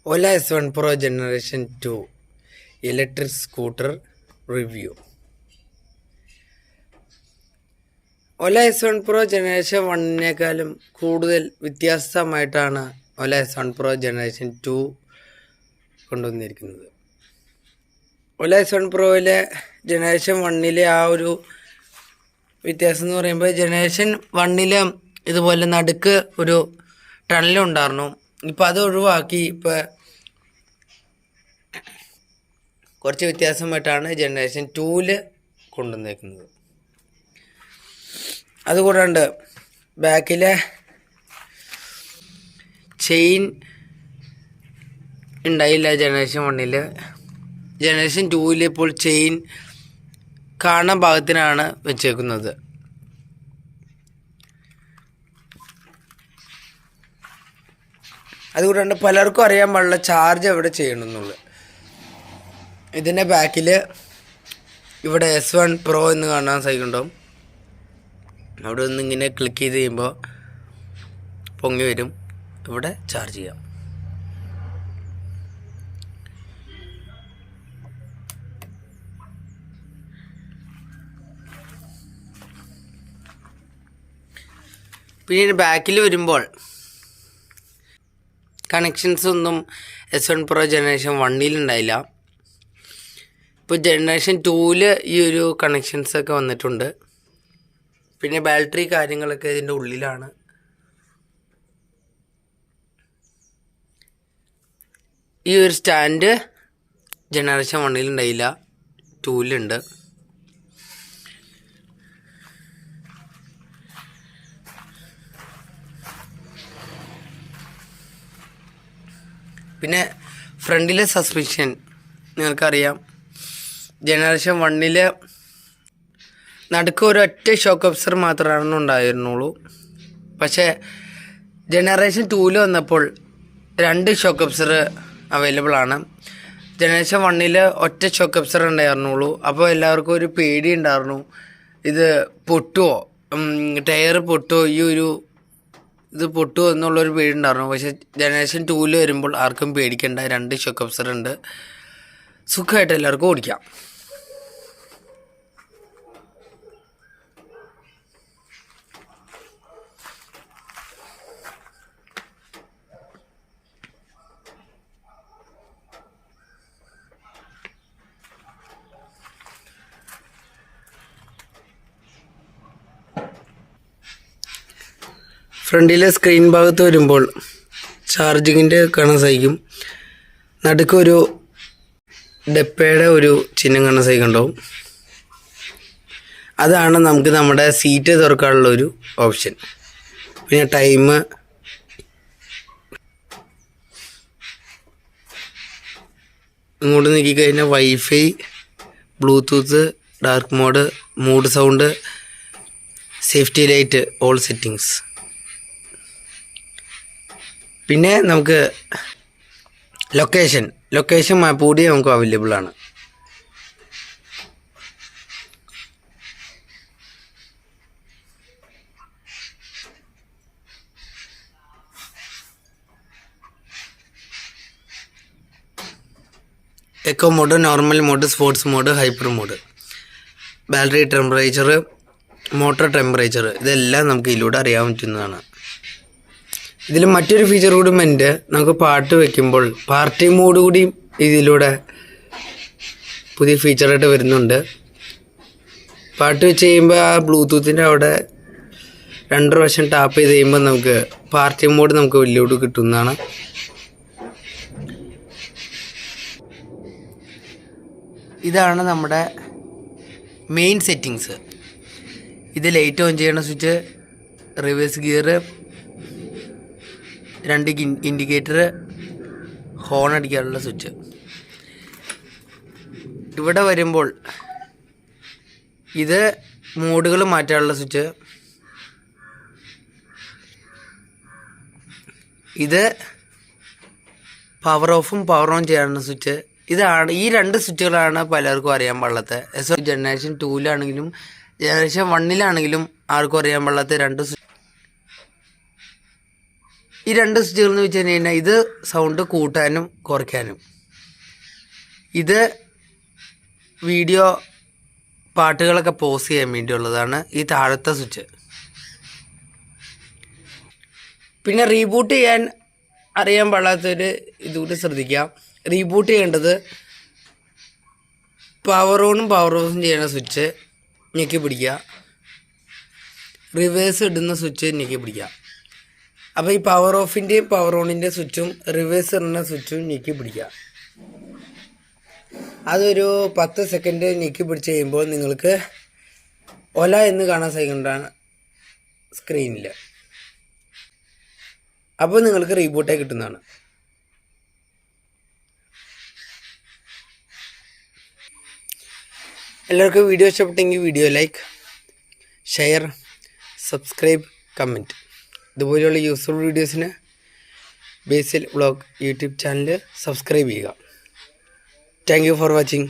Ola S1 Pro Generation 2 Electric Scooter Review. Ola S1 Pro Generation 1നേക്കാളും കൂടുതൽ വ്യത്യസ്തമായിട്ടാണ് Ola S1 Pro Generation 2 കൊണ്ടുവന്നിരിക്കുന്നത്. Ola S1 Proയിലെ Generation 1ലെ ആ ഒരു വ്യത്യാസം എന്ന് പറയുമ്പോൾ Generation 1ലെ ഇതുപോലെ നടുക്ക് ഒരു ടണൽ ഉണ്ടായിരുന്നു. ഇപ്പോൾ അത് ഒഴിവാക്കി ഇപ്പോൾ കുറച്ച് വ്യത്യാസമായിട്ടാണ് ജനറേഷൻ 2ൽ കൊണ്ടുവന്നേക്കുന്നത്. അതുകൂടാണ്ട് ബാക്കിലെ ചെയിൻ ഉണ്ടായില്ല ജനറേഷൻ 1ൽ. ജനറേഷൻ 2ൽ ഇപ്പോൾ ചെയിൻ കാണാൻ പാകത്തിനാണ് വെച്ചേക്കുന്നത്. അതുകൂടാണ്ട് പലർക്കും അറിയാൻ പാടില്ല ചാർജ് എവിടെ ചെയ്യണമെന്നുള്ളത്. ഇതിൻ്റെ ബാക്കിൽ ഇവിടെ S1 Pro എന്ന് കാണാൻ സാധിക്കുന്നുണ്ടാവും. അവിടെ നിന്ന് ഇങ്ങനെ ക്ലിക്ക് ചെയ്ത് കഴിയുമ്പോൾ പൊങ്ങി വരും. ഇവിടെ ചാർജ് ചെയ്യാം. പിന്നെ ബാക്കിൽ വരുമ്പോൾ കണക്ഷൻസ് ഒന്നും S1 Pro ജനറേഷൻ 1ൽ ഉണ്ടായില്ല. ഇപ്പോൾ ജനറേഷൻ 2ൽ ഈ ഒരു കണക്ഷൻസൊക്കെ വന്നിട്ടുണ്ട്. പിന്നെ ബാറ്ററി കാര്യങ്ങളൊക്കെ ഇതിൻ്റെ ഉള്ളിലാണ്. ഈ ഒരു സ്റ്റാൻഡ് ജനറേഷൻ 1ൽ ഉണ്ടായില്ല, 2ലുണ്ട്. പിന്നെ ഫ്രണ്ടിലെ സസ്പെൻഷൻ നിങ്ങൾക്കറിയാം, ജനറേഷൻ 1ൽ നടുക്ക് ഒരൊറ്റ ഷോക്ക് അബ്സർ മാത്രമാണ് ഉണ്ടായിരുന്നുള്ളൂ. പക്ഷേ ജനറേഷൻ 2ൽ വന്നപ്പോൾ 2 ഷോക്ക് അബ്സർ അവൈലബിൾ ആണ്. ജനറേഷൻ 1ൽ ഒറ്റ ഷോക്ക് അബ്സർ ഉണ്ടായിരുന്നുള്ളൂ. അപ്പോൾ എല്ലാവർക്കും ഒരു പേടി ഉണ്ടായിരുന്നു, ഇത് പൊട്ടുമോ, ടയർ പൊട്ടുമോ, ഇത് പൊട്ടുമോ എന്നുള്ളൊരു പേടി ഉണ്ടായിരുന്നു. പക്ഷേ ജനറേഷൻ 2ൽ വരുമ്പോൾ ആർക്കും പേടിക്കേണ്ട, 2 ഷോക്ക് അബ്സർ ഉണ്ട്. സുഖമായിട്ട് എല്ലാവർക്കും ഓടിക്കാം. ഫ്രണ്ടിലെ സ്ക്രീൻ ഭാഗത്ത് വരുമ്പോൾ ചാർജിങ്ങിൻ്റെ കാണാൻ സാധിക്കും. നടുക്കൊരു ഡെപ്പയുടെ ഒരു ചിഹ്നം കാണാൻ സാധിക്കുന്നുണ്ടാവും. അതാണ് നമുക്ക് നമ്മുടെ സീറ്റ് തുറക്കാനുള്ള ഒരു ഓപ്ഷൻ. പിന്നെ ടൈം, ഇങ്ങോട്ട് നോക്കിക്കഴിഞ്ഞാൽ wifi, bluetooth, dark mode, mood sound, safety light, all settings. പിന്നെ നമുക്ക് ലൊക്കേഷൻ മാപ്പ് കൂടി നമുക്ക് അവൈലബിൾ ആണ്. Eco mode, normal mode, sports mode, hyper mode, battery temperature, motor temperature, ഇതെല്ലാം നമുക്ക് ഇതിലൂടെ അറിയാൻ പറ്റുന്നതാണ്. ഇതിൽ മറ്റൊരു ഫീച്ചർ കൂടി ഉണ്ട്, നമുക്ക് പാട്ട് വയ്ക്കുമ്പോൾ പാർട്ടി മോഡ് കൂടി ഇതിലൂടെ പുതിയ ഫീച്ചറായിട്ട് വരുന്നുണ്ട്. പാട്ട് വെച്ച് കഴിയുമ്പോൾ ആ ബ്ലൂടൂത്തിൻ്റെ അവിടെ 2 പ്രാവശ്യം ടാപ്പ് ചെയ്ത് കഴിയുമ്പോൾ നമുക്ക് പാർട്ടി മോഡ് നമുക്ക് വലിയോട് കിട്ടുന്നതാണ്. ഇതാണ് നമ്മുടെ മെയിൻ സെറ്റിങ്സ്. ഇത് ലൈറ്റ് ഓൺ ചെയ്യണ switch, reverse gear, 2 indicator, horn അടിക്കാനുള്ള സ്വിച്ച്. ഇവിടെ വരുമ്പോൾ ഇത് മോഡുകൾ മാറ്റാനുള്ള സ്വിച്ച്, ഇത് പവർ ഓഫും പവർ ഓൺ ചെയ്യാനുള്ള സ്വിച്ച്. ഈ 2 സ്വിച്ചുകളാണ് പലർക്കും അറിയാൻ പാടില്ലാത്ത. ജനറേഷൻ 2ലാണെങ്കിലും ജനറേഷൻ 1ലാണെങ്കിലും ആർക്കും അറിയാൻ പാടില്ലാത്ത 2 സ്വിച്ച്. ഈ രണ്ട് സ്വിച്ചുകൾ എന്ന് വെച്ച് കഴിഞ്ഞാൽ ഇത് സൗണ്ട് കൂട്ടാനും കുറയ്ക്കാനും, ഇത് വീഡിയോ പാട്ടുകളൊക്കെ പോസ് ചെയ്യാൻ വേണ്ടിയുള്ളതാണ് ഈ താഴത്തെ സ്വിച്ച്. പിന്നെ റീബൂട്ട് ചെയ്യാൻ അറിയാൻ പാടാത്തൊരു ഇതുകൂടി ശ്രദ്ധിക്കാം. റീബൂട്ട് ചെയ്യേണ്ടത് പവർ ഓണും പവർ ഓഫും ചെയ്യുന്ന സ്വിച്ച് ഞെക്കി പിടിക്കുക, റിവേഴ്സ് ഇടുന്ന സ്വിച്ച് ഞെക്കി പിടിക്കുക. അപ്പോൾ ഈ പവർ ഓഫിൻ്റെയും പവർ ഓണിൻ്റെ സ്വിച്ചും റിവേഴ്സ് ഇടുന്ന സ്വിച്ചും ഞെക്കി പിടിക്കുക. അതൊരു 10 സെക്കൻഡ് ഞെക്കി പിടിച്ച് കഴിയുമ്പോൾ നിങ്ങൾക്ക് ഒല എന്ന് കാണാൻ സാധിക്കുന്നതാണ് സ്ക്രീനിൽ. അപ്പോൾ നിങ്ങൾക്ക് റീബൂട്ടായി കിട്ടുന്നതാണ്. എല്ലാവർക്കും വീഡിയോ ഇഷ്ടപ്പെട്ടെങ്കിൽ video like, share, subscribe, comment. ഇതുപോലെയുള്ള യൂസ്ഫുൾ വീഡിയോസിന് ബേസിൽ വ്ളോഗ് യൂട്യൂബ് ചാനൽ സബ്സ്ക്രൈബ് ചെയ്യുക. Thank you for watching.